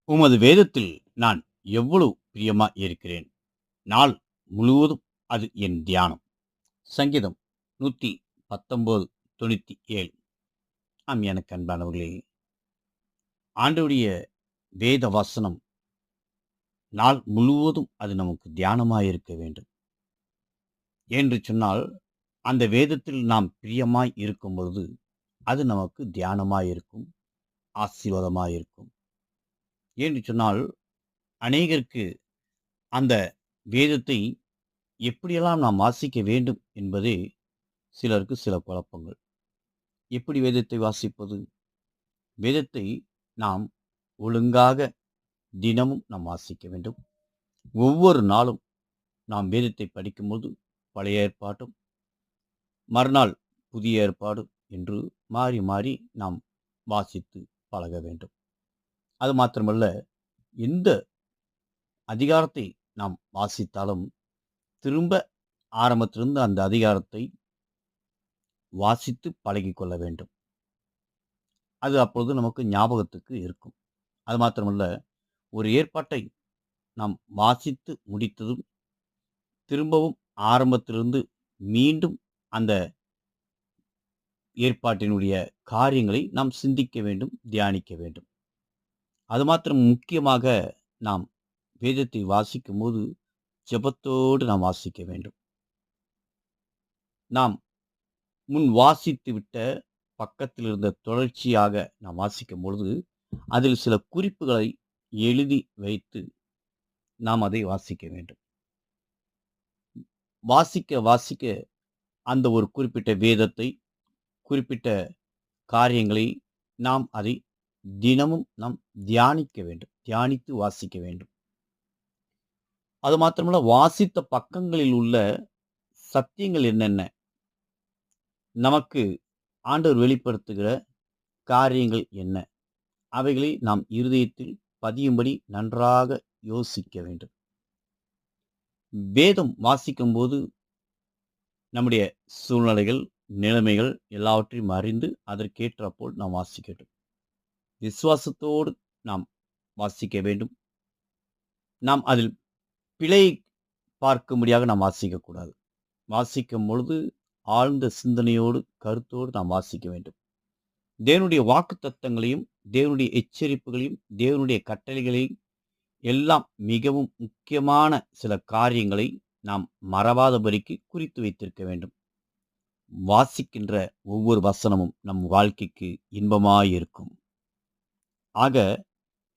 உமது வேதத்தில் நான் எவ்வளவு பிரியமா இருக்கிறேன். நாள் முழுவதும் அது என் தியானம். சங்கீதம் 119:97. எனக்கு அன்பானவர்களே, ஆண்டவருடைய வேத வசனம் நாள் முழுவதும் அது நமக்கு தியானமாயிருக்க வேண்டும். என்று சொன்னால், அந்த வேதத்தில் நாம் பிரியமாய் இருக்கும் பொழுது, அது நமக்கு தியானமாயிருக்கும், ஆசீர்வாதமாயிருக்கும். என்று சொன்னால், அநேகருக்கு அந்த வேதத்தை எப்படியெல்லாம் நாம் வாசிக்க வேண்டும் என்பதே சிலருக்கு சில குழப்பங்கள். எப்படி வேதத்தை வாசிப்பது? வேதத்தை நாம் ஒழுங்காக தினமும் நாம் வாசிக்க வேண்டும். ஒவ்வொரு நாளும் நாம் வேதத்தை படிக்கும்போது பழைய ஏற்பாடும், மறுநாள் புதிய ஏற்பாடு என்று மாறி மாறி நாம் வாசித்து பழக வேண்டும். அது மாத்திரமல்ல, எந்த அதிகாரத்தை நாம் வாசித்தாலும் திரும்ப ஆரம்பத்திலிருந்து அந்த அதிகாரத்தை வாசித்து பழகிக்கொள்ள வேண்டும். அது அப்பொழுது நமக்கு ஞாபகத்துக்கு இருக்கும். அது மாத்திரமல்ல, ஒரு ஏற்பாட்டை நாம் வாசித்து முடித்ததும் திரும்பவும் ஆரம்பத்திலிருந்து மீண்டும் அந்த ஏற்பாட்டினுடைய காரியங்களை நாம் சிந்திக்க வேண்டும், தியானிக்க வேண்டும். அது மாத்திரம் முக்கியமாக நாம் வேதத்தை வாசிக்கும்போது ஜெபத்தோடு நாம் வாசிக்க வேண்டும். நாம் முன் வாசித்துவிட்ட பக்கத்தில் இருந்த தொடர்ச்சியாக நாம் வாசிக்கும் பொழுது அதில் சில குறிப்புகளை எழுதி வைத்து நாம் அதை வாசிக்க வேண்டும். வாசிக்க வாசிக்க அந்த ஒரு குறிப்பிட்ட வேதத்தை, குறிப்பிட்ட காரியங்களை நாம் அதை தினமும் நாம் தியானிக்க வேண்டும், தியானித்து வாசிக்க வேண்டும். அது மாத்திரமல்ல, வாசித்த பக்கங்களில் உள்ள சத்தியங்கள் என்னென்ன, நமக்கு ஆண்டவர் வெளிப்படுத்துகிற காரியங்கள் என்ன, அவைகளை நாம் இருதயத்தில் பதியும்படி நன்றாக யோசிக்க வேண்டும். வேதம் வாசிக்கும்போது நம்முடைய சூழ்நிலைகள், நிலைமைகள் எல்லாவற்றையும் அறிந்து அதற்கேற்றாற்போல் நாம் வாசிக்க வேண்டும். விசுவாசத்தோடு நாம் வாசிக்க வேண்டும். நாம் அதில் பிழை பார்க்கும்படியாக நாம் வாசிக்கக்கூடாது. வாசிக்கும் பொழுது ஆழ்ந்த சிந்தனையோடு, கருத்தோடு நாம் வாசிக்க வேண்டும். தேவனுடைய வாக்குத்தத்தங்களையும், தேவனுடைய எச்சரிப்புகளையும், தேவனுடைய கட்டளைகளையும் எல்லாம் மிகவும் முக்கியமான சில காரியங்களை நாம் மறவாதபடிக்கு குறித்து வைத்திருக்க வேண்டும். வாசிக்கின்ற ஒவ்வொரு வசனமும் நம் வாழ்க்கைக்கு இன்பமாயிருக்கும். ஆக